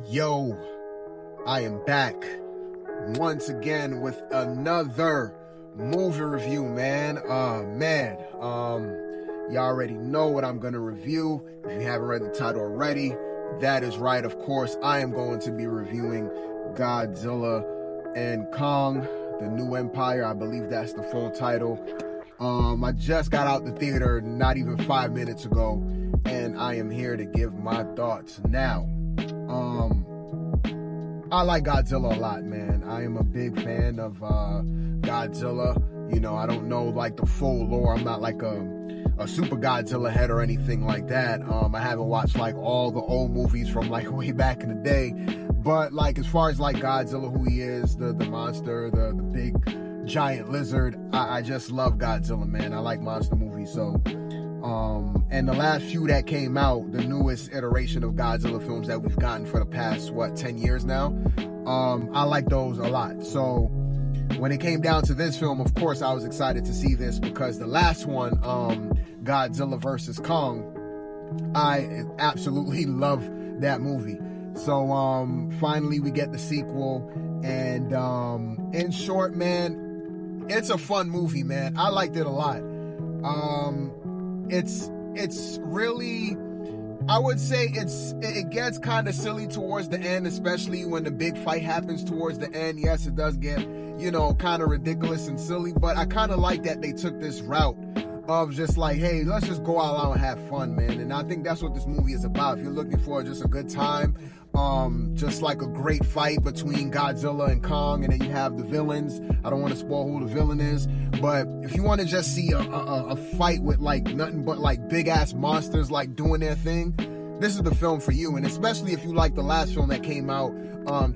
Yo, I am back once again with another movie review, man. You already know what I'm gonna review. If you haven't read the title already, that is right. Of course, I am going to be reviewing Godzilla and Kong, The New Empire. I believe that's the full title. I just got out the theater not even 5 minutes ago, and I am here to give my thoughts now. I like Godzilla a lot, man. I am a big fan of Godzilla. You know, I don't know like the full lore. I'm not like a super Godzilla head or anything like that. I haven't watched like all the old movies from like way back in the day. But like as far as like Godzilla, who he is, the monster, the big giant lizard, I just love Godzilla, man. I like monster movies, so and the last few that came out, the newest iteration of Godzilla films that we've gotten for the past 10 years now, I like those a lot. So when it came down to this film, of course I was excited to see this because the last one, Godzilla versus Kong, I absolutely love that movie. So finally we get the sequel, and in short, man, it's a fun movie, man. I liked it a lot. It's really, I would say it gets kind of silly towards the end, especially when the big fight happens towards the end. Yes, it does get, kind of ridiculous and silly, but I kind of like that they took this route of just like, hey, let's just go out loud and have fun, man. And I think that's what this movie is about. If you're looking for just a good time, just like a great fight between Godzilla and Kong, and then you have the villains. I don't want to spoil who the villain is, but if you want to just see a fight with like nothing but like big ass monsters like doing their thing, this is the film for you. And especially if you like the last film that came out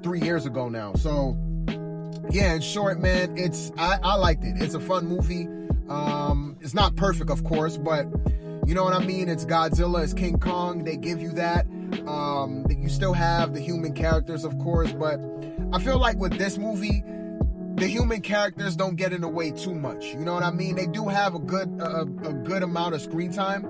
3 years ago now. So yeah, in short, man, I liked it. It's a fun movie. It's not perfect, of course, but you know what I mean? It's Godzilla, it's King Kong. They give you that. You still have the human characters, of course, but I feel like with this movie, the human characters don't get in the way too much. You know what I mean? They do have a good amount of screen time,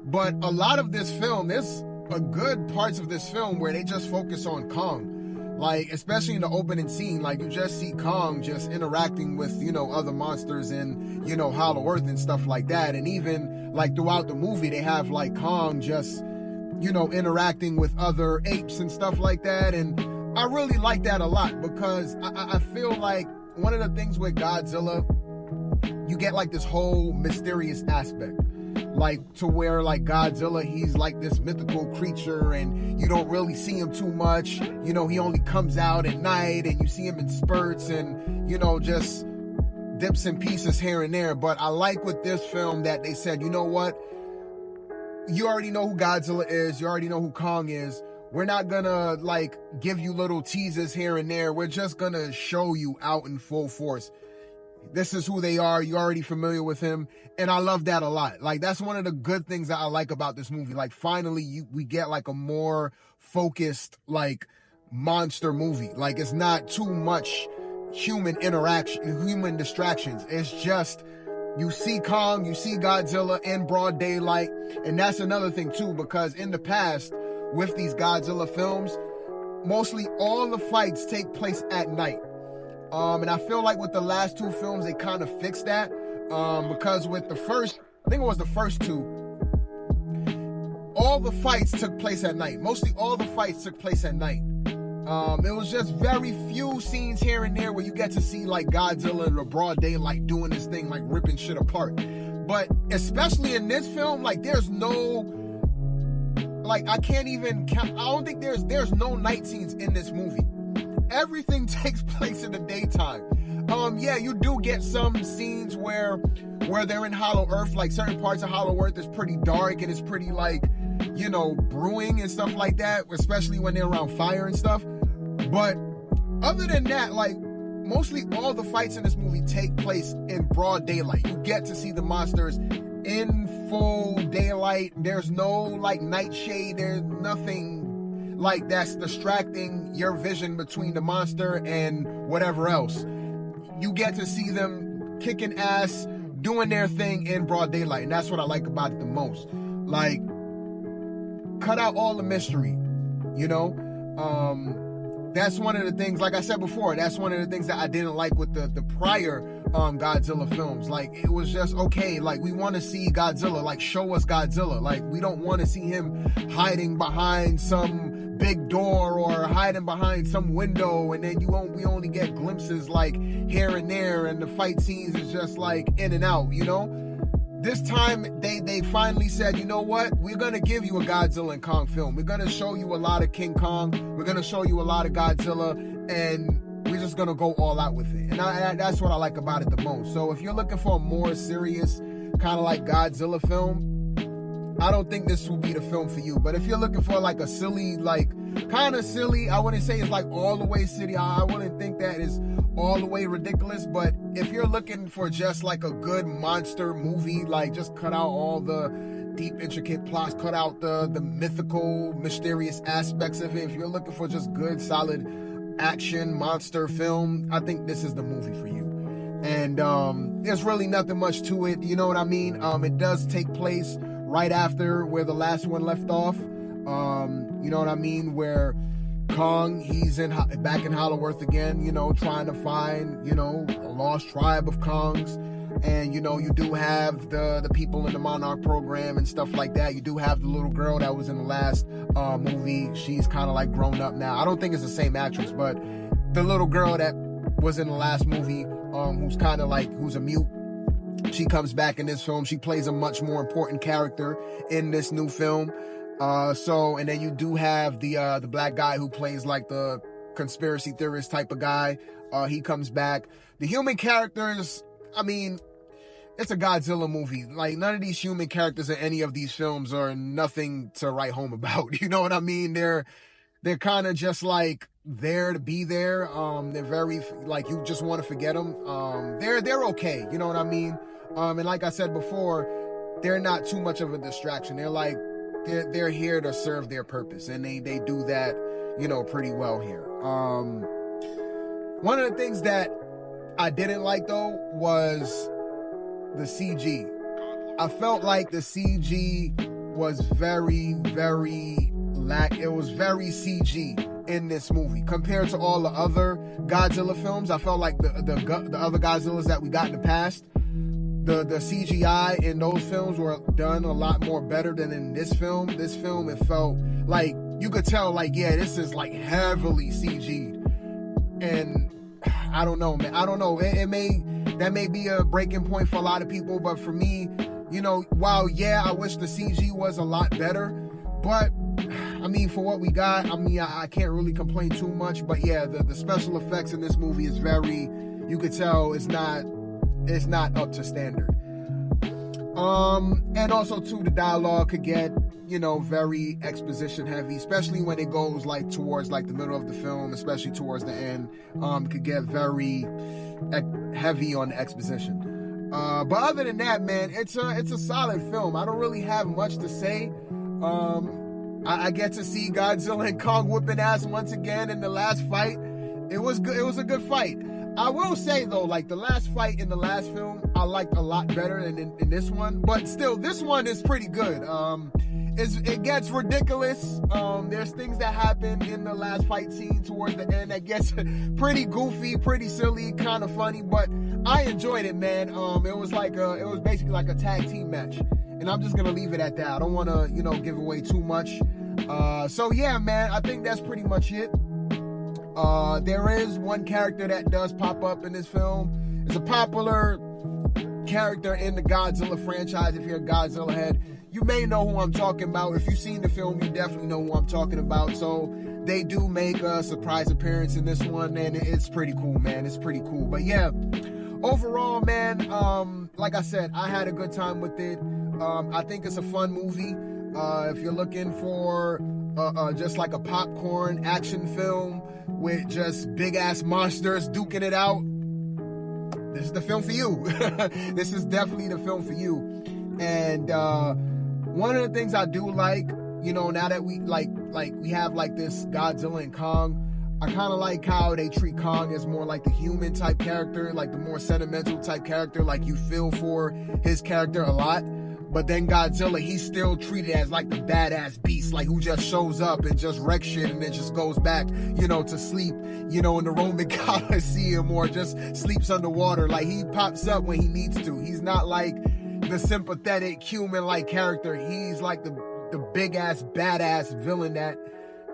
but a lot of this film, there's a good parts of this film where they just focus on Kong. Like, especially in the opening scene, like you just see Kong just interacting with, other monsters in, Hollow Earth and stuff like that. And even like throughout the movie, they have like Kong just, interacting with other apes and stuff like that. And I really like that a lot because I feel like one of the things with Godzilla, you get like this whole mysterious aspect. Like to where like Godzilla, he's like this mythical creature and you don't really see him too much. He only comes out at night and you see him in spurts and, just dips and pieces here and there. But I like with this film that they said, you know what? You already know who Godzilla is. You already know who Kong is. We're not gonna like give you little teases here and there. We're just gonna show you out in full force. This is who they are. You're already familiar with him. And I love that a lot. Like, that's one of the good things that I like about this movie. Like, finally, we get, like, a more focused, like, monster movie. Like, it's not too much human interaction, human distractions. It's just, you see Kong, you see Godzilla in broad daylight. And that's another thing, too, because in the past, with these Godzilla films, mostly all the fights take place at night. And I feel like with the last two films, they kind of fixed that. Because with the first, I think it was the first two, all the fights took place at night. Mostly all the fights took place at night. It was just very few scenes here and there where you get to see like Godzilla in the broad daylight doing this thing, like ripping shit apart. But especially in this film, like there's no, like I can't even count. I don't think there's no night scenes in this movie. Everything takes place in the daytime. Yeah, you do get some scenes where they're in Hollow Earth, like certain parts of Hollow Earth is pretty dark and it's pretty like, brewing and stuff like that, especially when they're around fire and stuff. But other than that, like mostly all the fights in this movie take place in broad daylight. You get to see the monsters in full daylight. There's no like nightshade. There's nothing like that's distracting your vision between the monster and whatever else. You get to see them kicking ass, doing their thing in broad daylight. And that's what I like about it the most. Like, cut out all the mystery, That's one of the things, like I said before, that's one of the things that I didn't like with the prior Godzilla films. Like, it was just, okay, like, we want to see Godzilla, like, show us Godzilla. Like, we don't want to see him hiding behind some big door or hiding behind some window, and then we only get glimpses, like, here and there, and the fight scenes is just, like, in and out, you know? This time, they finally said, you know what? We're going to give you a Godzilla and Kong film. We're going to show you a lot of King Kong. We're going to show you a lot of Godzilla. And we're just going to go all out with it. And that's what I like about it the most. So if you're looking for a more serious, kind of like Godzilla film, I don't think this will be the film for you. But if you're looking for like a silly, like kind of silly, I wouldn't say it's like all the way silly. I wouldn't think that is all the way ridiculous, but if you're looking for just like a good monster movie, like just cut out all the deep intricate plots, cut out the mythical mysterious aspects of it, if you're looking for just good solid action monster film, I think this is the movie for you. And there's really nothing much to it, you know what I mean? It does take place right after where the last one left off, you know what I mean, where Kong, he's back in Hollow Earth again, you know, trying to find, you know, a lost tribe of Kongs. And, you know, you do have the people in the Monarch program and stuff like that. You do have the little girl that was in the last movie. She's kind of like grown up now. I don't think it's the same actress, but the little girl that was in the last movie, who's kind of like, who's a mute, she comes back in this film. She plays a much more important character in this new film. And then you do have the black guy who plays like the conspiracy theorist type of guy. He comes back. The human characters, I mean, it's a Godzilla movie. Like, none of these human characters in any of these films are nothing to write home about. You know what I mean? They're kind of just like there to be there. They're very, like, you just want to forget them. They're okay. You know what I mean? And like I said before, they're not too much of a distraction. They're here to serve their purpose, and they do that, you know, pretty well here. One of the things that I didn't like though was the CG. I felt like the CG was very, very it was very CG in this movie compared to all the other Godzilla films. I felt like the other Godzillas that we got in the past, the CGI in those films were done a lot more better than in this film. This film, it felt like you could tell, like, yeah, this is like heavily CG'd. And I don't know, man. I don't know. That may be a breaking point for a lot of people, but for me, you know, while, yeah, I wish the CG was a lot better, but I mean, for what we got, I mean, I can't really complain too much. But yeah, the special effects in this movie is very, you could tell it's not up to standard. And also too, the dialogue could get, you know, very exposition heavy, especially when it goes like towards like the middle of the film, especially towards the end. It could get very heavy on the exposition. But other than that, man, it's a solid film. I don't really have much to say. I get to see Godzilla and Kong whooping ass once again in the last fight. It was good. It was a good fight. I will say though, like the last fight in the last film, I liked a lot better than in this one. But still, this one is pretty good. It gets ridiculous. There's things that happen in the last fight scene towards the end that gets pretty goofy, pretty silly, kind of funny. But I enjoyed it, man. It was basically like a tag team match, and I'm just gonna leave it at that. I don't want to, you know, give away too much. So yeah, man, I think that's pretty much it. There is one character that does pop up in this film. It's a popular character in the Godzilla franchise. If you're a Godzilla head, you may know who I'm talking about. If you've seen the film, you definitely know who I'm talking about. So they do make a surprise appearance in this one, and it's pretty cool, man. It's pretty cool. But yeah, overall, man, like I said, I had a good time with it. I think it's a fun movie. If you're looking for just like a popcorn action film with just big ass monsters duking it out, this is the film for you. This is definitely the film for you. And one of the things I do like, you know, now that we we have like this Godzilla and Kong, I kind of like how they treat Kong as more like the human type character, like the more sentimental type character. Like you feel for his character a lot. But then Godzilla, he's still treated as like the badass beast, like who just shows up and just wrecks shit and then just goes back, to sleep, in the Roman Coliseum, or just sleeps underwater. Like, he pops up when he needs to. He's not like the sympathetic human-like character. He's like the big ass badass villain that,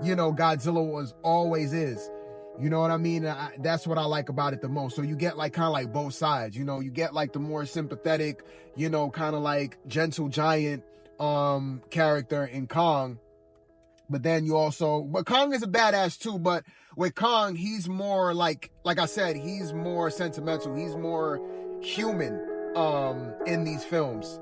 Godzilla always is. You know what I mean? That's what I like about it the most. So you get like kind of like both sides, you get like the more sympathetic, kind of like gentle giant character in Kong. But then but Kong is a badass too, but with Kong, he's more like I said, he's more sentimental. He's more human in these films.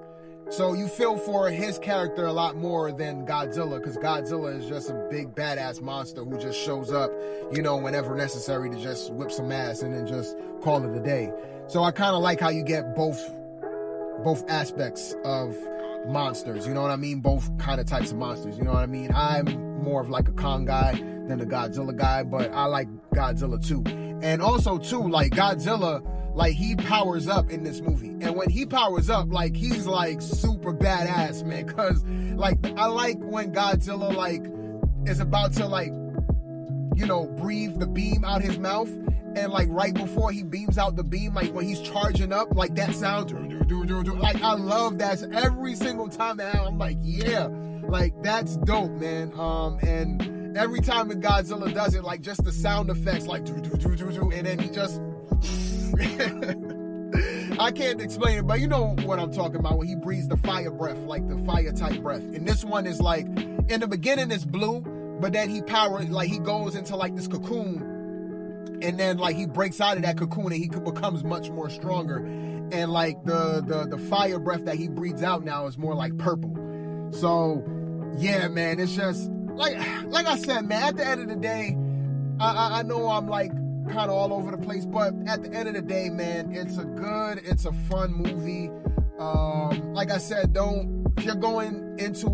So you feel for his character a lot more than Godzilla, because Godzilla is just a big badass monster who just shows up, whenever necessary to just whip some ass and then just call it a day. So I kind of like how you get both aspects of monsters, you know what I mean? Both kind of types of monsters, you know what I mean? I'm more of like a Kong guy than a Godzilla guy, but I like Godzilla too. And also too, like Godzilla, like he powers up in this movie. And when he powers up, like he's like super badass, man. Cause like I like when Godzilla like is about to like, breathe the beam out his mouth. And like right before he beams out the beam, like when he's charging up, like that sound, like I love that every single time that I'm like, yeah, like that's dope, man. And every time that Godzilla does it, like just the sound effects, like and then he just I can't explain it, but you know what I'm talking about when he breathes the fire breath, like the fire type breath. And this one is like, in the beginning it's blue, but then he goes into like this cocoon, and then like he breaks out of that cocoon and he becomes much more stronger. And like the fire breath that he breathes out now is more like purple. So yeah, man, it's just like I said, man, at the end of the day, I know I'm like kind of all over the place, but at the end of the day, man, it's a fun movie. Like I said, if you're going into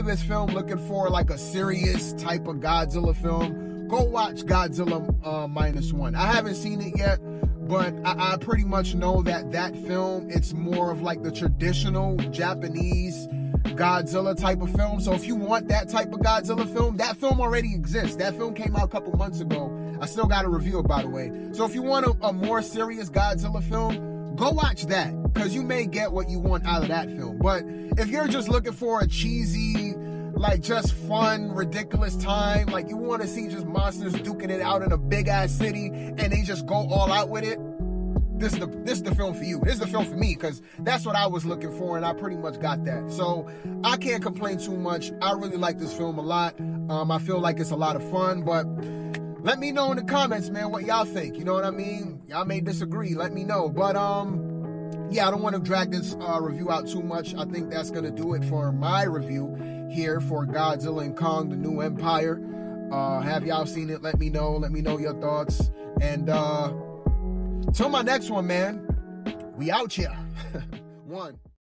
this film looking for like a serious type of Godzilla film, go watch Godzilla -1. I haven't seen it yet, but I pretty much know that film, it's more of like the traditional Japanese Godzilla type of film. So if you want that type of Godzilla film, that film already exists. That film came out a couple months ago. I still got a review it, by the way. So if you want a more serious Godzilla film, go watch that, because you may get what you want out of that film. But if you're just looking for a cheesy, like just fun, ridiculous time, like you want to see just monsters duking it out in a big ass city and they just go all out with it, this is the film for you. This is the film for me, because that's what I was looking for, and I pretty much got that. So I can't complain too much. I really like this film a lot. I feel like it's a lot of fun, but let me know in the comments, man, what y'all think. You know what I mean? Y'all may disagree. Let me know. But yeah, I don't want to drag this review out too much. I think that's going to do it for my review here for Godzilla and Kong, The New Empire. Have y'all seen it? Let me know. Let me know your thoughts. And till my next one, man, we out here. One.